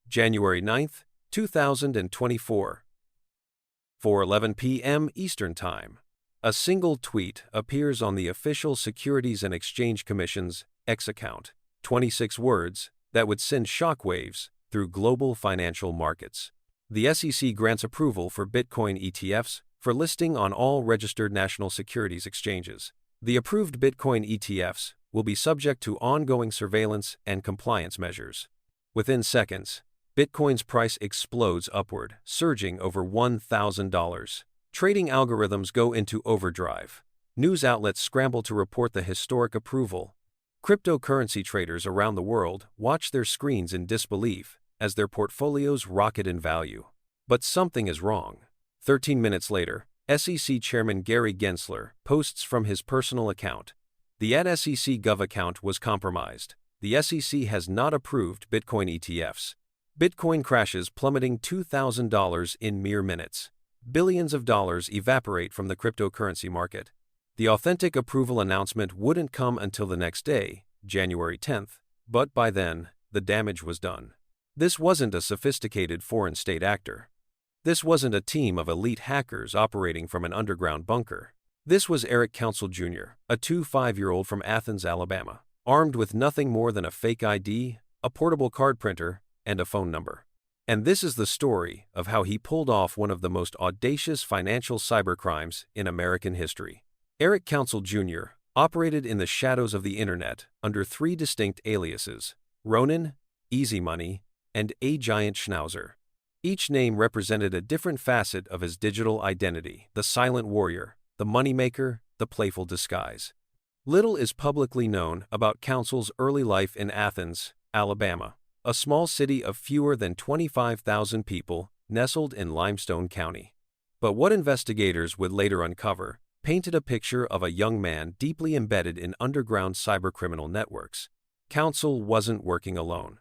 January 9th, 2024. 4:11 p.m. Eastern Time. A single tweet appears on the official Securities and Exchange Commission's X account. 26 words that would send shockwaves through global financial markets. The SEC grants approval for Bitcoin ETFs for listing on all registered national securities exchanges. The approved Bitcoin ETFs will be subject to ongoing surveillance and compliance measures. Within seconds, Bitcoin's price explodes upward, surging over $1,000. Trading algorithms go into overdrive. News outlets scramble to report the historic approval. Cryptocurrency traders around the world watch their screens in disbelief as their portfolios rocket in value. But something is wrong. 13 minutes later, SEC Chairman Gary Gensler posts from his personal account. The @SEC Gov account was compromised. The SEC has not approved Bitcoin ETFs. Bitcoin crashes, plummeting $2,000 in mere minutes. Billions of dollars evaporate from the cryptocurrency market. The authentic approval announcement wouldn't come until the next day, January 10th, but by then, the damage was done. This wasn't a sophisticated foreign state actor. This wasn't a team of elite hackers operating from an underground bunker. This was Eric Council Jr., a 25-year-old from Athens, Alabama, armed with nothing more than a fake ID, a portable card printer, and a phone number. And this is the story of how he pulled off one of the most audacious financial cybercrimes in American history. Eric Council Jr. operated in the shadows of the internet under 3 distinct aliases: Ronin, Easy Money, and A Giant Schnauzer. Each name represented a different facet of his digital identity: the silent warrior, the moneymaker, the playful disguise. Little is publicly known about Council's early life in Athens, Alabama, a small city of fewer than 25,000 people nestled in Limestone County. But what investigators would later uncover painted a picture of a young man deeply embedded in underground cybercriminal networks. Council wasn't working alone.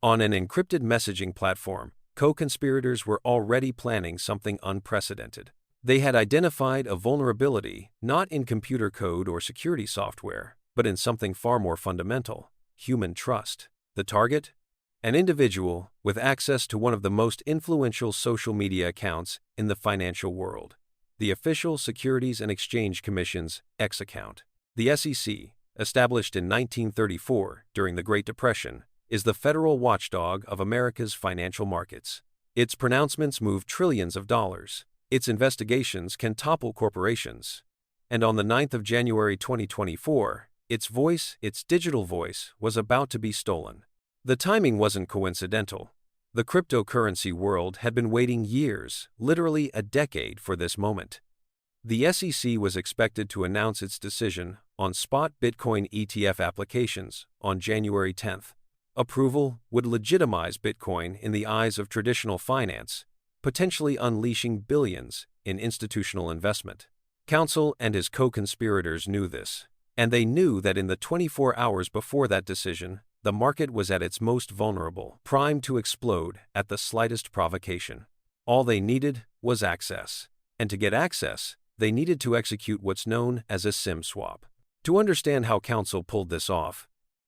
On an encrypted messaging platform, co-conspirators were already planning something unprecedented. They had identified a vulnerability not in computer code or security software, but in something far more fundamental: human trust. The target? An individual with access to one of the most influential social media accounts in the financial world, the official Securities and Exchange Commission's X account. The SEC, established in 1934 during the Great Depression, is the federal watchdog of America's financial markets. Its pronouncements move trillions of dollars. Its investigations can topple corporations. And on the 9th of January 2024, its digital voice, was about to be stolen. The timing wasn't coincidental. The cryptocurrency world had been waiting years, literally a decade, for this moment. The SEC was expected to announce its decision on spot Bitcoin ETF applications on January 10th. Approval would legitimize Bitcoin in the eyes of traditional finance, potentially unleashing billions in institutional investment. Council and his co-conspirators knew this, and they knew that in the 24 hours before that decision, the market was at its most vulnerable, primed to explode at the slightest provocation. All they needed was access. And to get access, they needed to execute what's known as a SIM swap. To understand how Council pulled this off,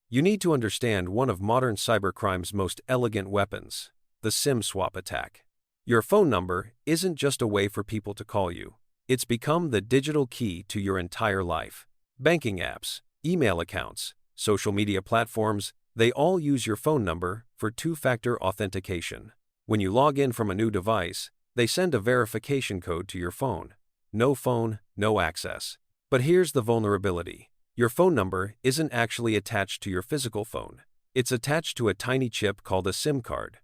you need to understand one of modern cybercrime's most elegant weapons: the SIM swap attack. Your phone number isn't just a way for people to call you. It's become the digital key to your entire life. Banking apps, email accounts, social media platforms, they all use your phone number for two-factor authentication. When you log in from a new device, they send a verification code to your phone. No phone, no access. But here's the vulnerability. Your phone number isn't actually attached to your physical phone. It's attached to a tiny chip called a SIM card.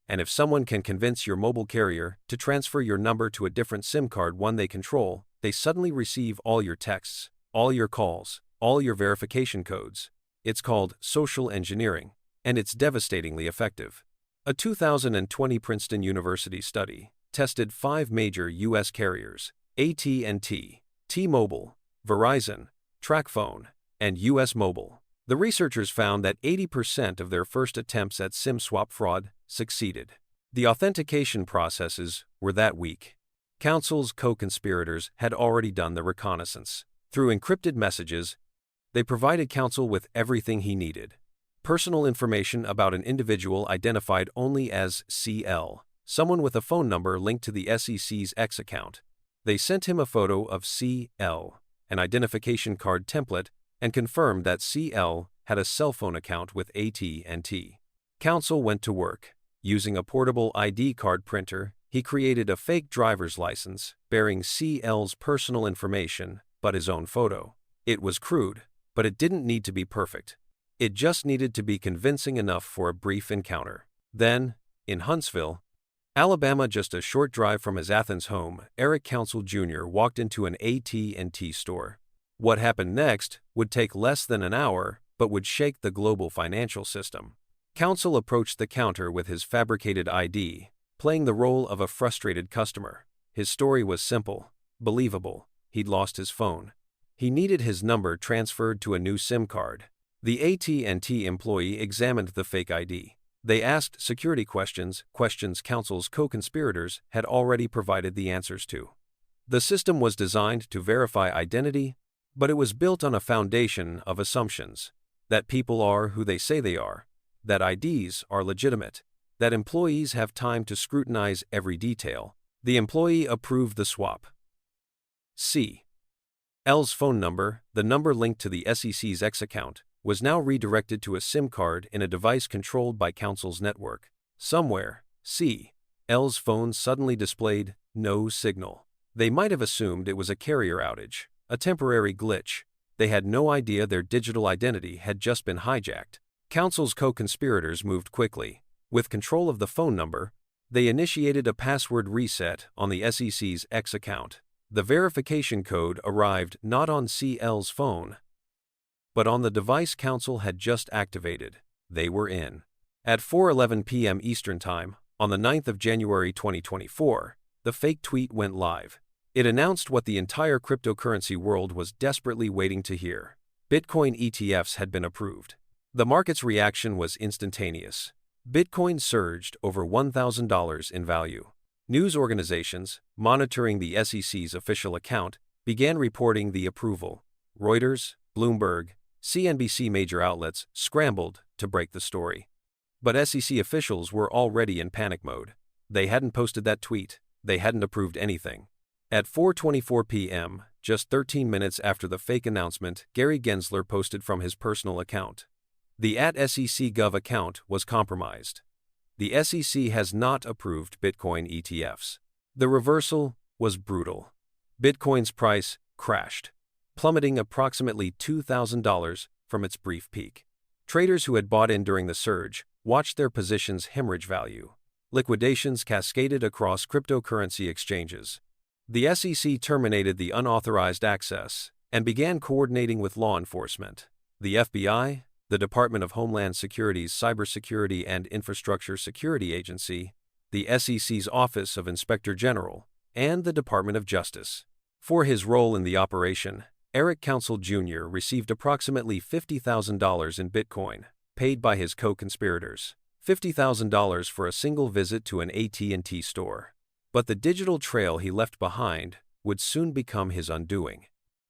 And if someone can convince your mobile carrier to transfer your number to a different SIM card, one they control, they suddenly receive all your texts, all your calls, all your verification codes. It's called social engineering, and it's devastatingly effective. A 2020 Princeton University study tested 5 major U.S. carriers: AT&T, T-Mobile, Verizon, TracFone, and U.S. Mobile. The researchers found that 80% of their first attempts at SIM swap fraud succeeded. The authentication processes were that weak. Council's co-conspirators had already done the reconnaissance. Through encrypted messages, they provided Council with everything he needed: Personal information about an individual identified only as CL, someone with a phone number linked to the SEC's X account. They sent him a photo of CL, an identification card template, and confirmed that CL had a cell phone account with AT&T. Counsel went to work. Using a portable ID card printer, he created a fake driver's license bearing CL's personal information but his own photo. It was crude, but it didn't need to be perfect. It just needed to be convincing enough for a brief encounter. Then, in Huntsville, Alabama, just a short drive from his Athens home, Eric Counsel Jr. walked into an AT&T store. What happened next would take less than an hour, but would shake the global financial system. Counsel approached the counter with his fabricated ID, playing the role of a frustrated customer. His story was simple, believable. He'd lost his phone. He needed his number transferred to a new SIM card. The AT&T employee examined the fake ID. They asked security questions Counsel's co-conspirators had already provided the answers to. The system was designed to verify identity, but it was built on a foundation of assumptions. That people are who they say they are, that IDs are legitimate, that employees have time to scrutinize every detail. The employee approved the swap. CL's phone number, the number linked to the SEC's X account, was now redirected to a SIM card in a device controlled by Counsel's network. Somewhere, CL's phone suddenly displayed no signal. They might have assumed it was a carrier outage, a temporary glitch. They had no idea their digital identity had just been hijacked. Counsel's co-conspirators moved quickly. With control of the phone number, they initiated a password reset on the SEC's X account. The verification code arrived not on CL's phone, but on the device Counsel had just activated. They were in. At 4:11 p.m. Eastern Time, on the 9th of January 2024, the fake tweet went live. It announced what the entire cryptocurrency world was desperately waiting to hear. Bitcoin ETFs had been approved. The market's reaction was instantaneous. Bitcoin surged over $1,000 in value. News organizations, monitoring the SEC's official account, began reporting the approval. Reuters, Bloomberg, CNBC major outlets scrambled to break the story. But SEC officials were already in panic mode. They hadn't posted that tweet. They hadn't approved anything. At 4:24 p.m., just 13 minutes after the fake announcement, Gary Gensler posted from his personal account. The @SEC.gov account was compromised. The SEC has not approved Bitcoin ETFs. The reversal was brutal. Bitcoin's price crashed, plummeting approximately $2,000 from its brief peak. Traders who had bought in during the surge watched their positions hemorrhage value. Liquidations cascaded across cryptocurrency exchanges. The SEC terminated the unauthorized access and began coordinating with law enforcement. The FBI, the Department of Homeland Security's Cybersecurity and Infrastructure Security Agency, the SEC's Office of Inspector General, and the Department of Justice. For his role in the operation, Eric Counsel Jr. received approximately $50,000 in Bitcoin, paid by his co-conspirators. $50,000 for a single visit to an AT&T store. But the digital trail he left behind would soon become his undoing.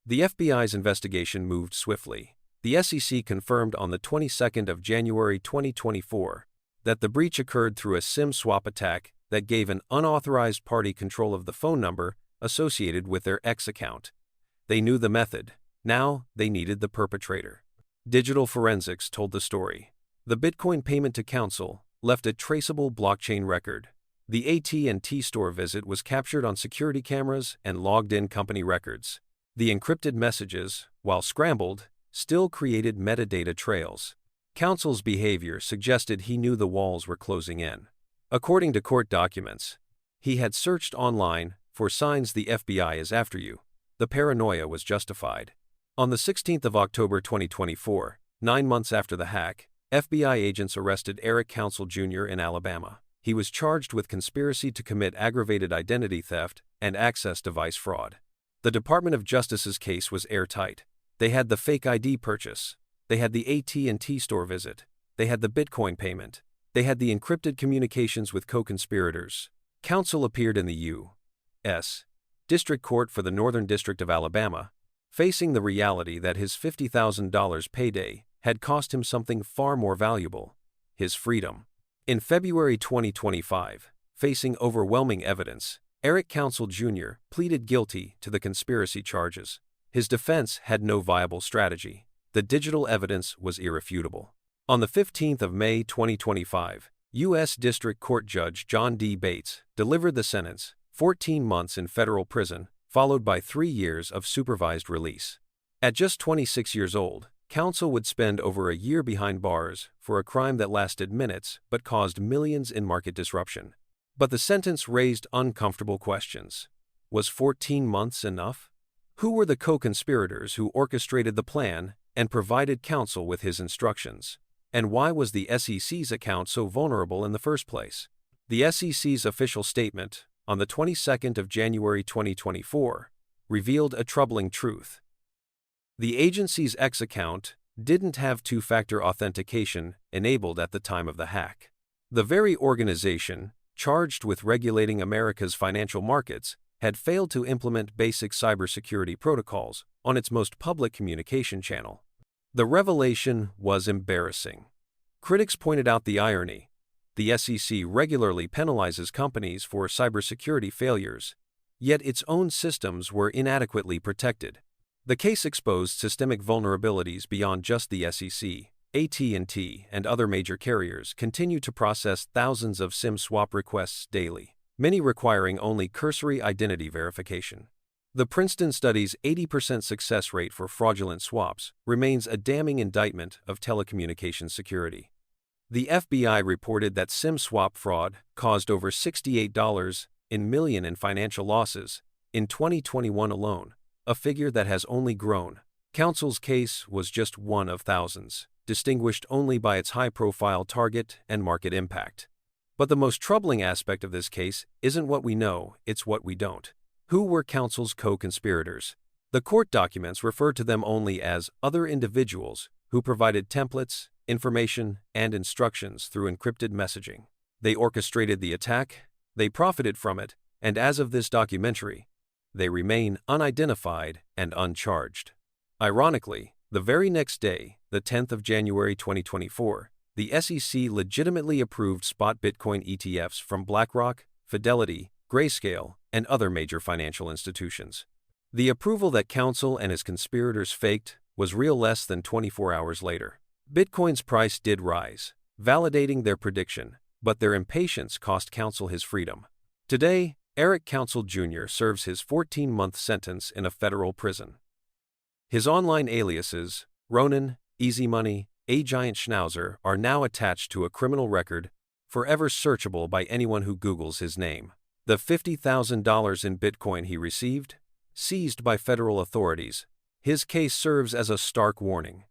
The FBI's investigation moved swiftly. The SEC confirmed on the 22nd of January 2024 that the breach occurred through a SIM swap attack that gave an unauthorized party control of the phone number associated with their X account. They knew the method. Now they needed the perpetrator. Digital forensics told the story. The Bitcoin payment to Counsel left a traceable blockchain record. The AT&T store visit was captured on security cameras and logged in company records. The encrypted messages, while scrambled, still created metadata trails. Counsel's behavior suggested he knew the walls were closing in. According to court documents, he had searched online for signs the FBI is after you. The paranoia was justified. On the 16th of October 2024, 9 months after the hack, FBI agents arrested Eric Counsel Jr. in Alabama. He was charged with conspiracy to commit aggravated identity theft and access device fraud. The Department of Justice's case was airtight. They had the fake ID purchase. They had the AT&T store visit. They had the Bitcoin payment. They had the encrypted communications with co-conspirators. Counsel appeared in the U.S. District Court for the Northern District of Alabama, facing the reality that his $50,000 payday had cost him something far more valuable: his freedom. In February 2025, facing overwhelming evidence, Eric Council Jr. pleaded guilty to the conspiracy charges. His defense had no viable strategy. The digital evidence was irrefutable. On the 15th of May 2025, U.S. District Court Judge John D. Bates delivered the sentence: 14 months in federal prison, followed by 3 years of supervised release. At just 26 years old, Counsel would spend over a year behind bars for a crime that lasted minutes but caused millions in market disruption. But the sentence raised uncomfortable questions. Was 14 months enough? Who were the co-conspirators who orchestrated the plan and provided Counsel with his instructions? And why was the SEC's account so vulnerable in the first place? The SEC's official statement, on the 22nd of January 2024, revealed a troubling truth. The agency's X account didn't have two-factor authentication enabled at the time of the hack. The very organization, charged with regulating America's financial markets, had failed to implement basic cybersecurity protocols on its most public communication channel. The revelation was embarrassing. Critics pointed out the irony. The SEC regularly penalizes companies for cybersecurity failures, yet its own systems were inadequately protected. The case exposed systemic vulnerabilities beyond just the SEC. AT&T and other major carriers continue to process thousands of SIM swap requests daily, many requiring only cursory identity verification. The Princeton study's 80% success rate for fraudulent swaps remains a damning indictment of telecommunications security. The FBI reported that SIM swap fraud caused over $68 million in financial losses in 2021 alone, a figure that has only grown. Counsel's case was just one of thousands, distinguished only by its high-profile target and market impact. But the most troubling aspect of this case isn't what we know, it's what we don't. Who were Counsel's co-conspirators? The court documents refer to them only as other individuals who provided templates, information, and instructions through encrypted messaging. They orchestrated the attack, they profited from it, and as of this documentary, they remain unidentified and uncharged. Ironically, the very next day, the 10th of January 2024, the SEC legitimately approved spot Bitcoin ETFs from BlackRock, Fidelity, Grayscale, and other major financial institutions. The approval that Counsel and his conspirators faked was real less than 24 hours later. Bitcoin's price did rise, validating their prediction, but their impatience cost Counsel his freedom. Today, Eric Council Jr. serves his 14-month sentence in a federal prison. His online aliases, Ronin, Easy Money, A Giant Schnauzer, are now attached to a criminal record, forever searchable by anyone who Googles his name. The $50,000 in Bitcoin he received, seized by federal authorities. His case serves as a stark warning.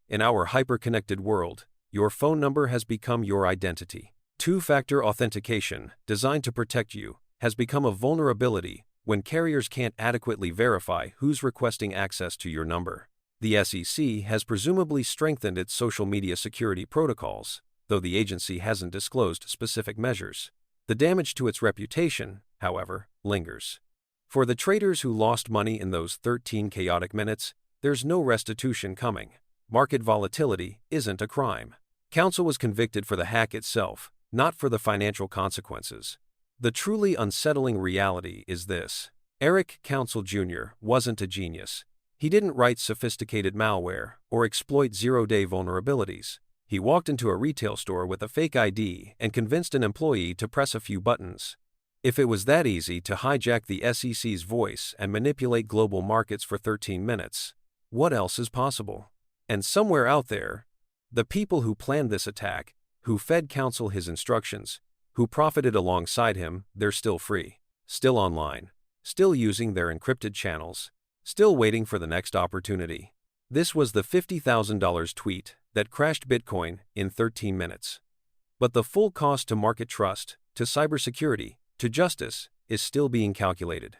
In our hyper-connected world, your phone number has become your identity. Two-factor authentication, designed to protect you, has become a vulnerability when carriers can't adequately verify who's requesting access to your number. The SEC has presumably strengthened its social media security protocols, though the agency hasn't disclosed specific measures. The damage to its reputation, however, lingers. For the traders who lost money in those 13 chaotic minutes, there's no restitution coming. Market volatility isn't a crime. Counsel was convicted for the hack itself, not for the financial consequences. The truly unsettling reality is this: Eric Counsel Jr. wasn't a genius. He didn't write sophisticated malware or exploit zero-day vulnerabilities. He walked into a retail store with a fake ID and convinced an employee to press a few buttons. If it was that easy to hijack the SEC's voice and manipulate global markets for 13 minutes, what else is possible? And somewhere out there, the people who planned this attack, who fed Counsel his instructions, who profited alongside him, they're still free, still online, still using their encrypted channels, still waiting for the next opportunity. This was the $50,000 tweet that crashed Bitcoin in 13 minutes. But the full cost to market trust, to cybersecurity, to justice, is still being calculated.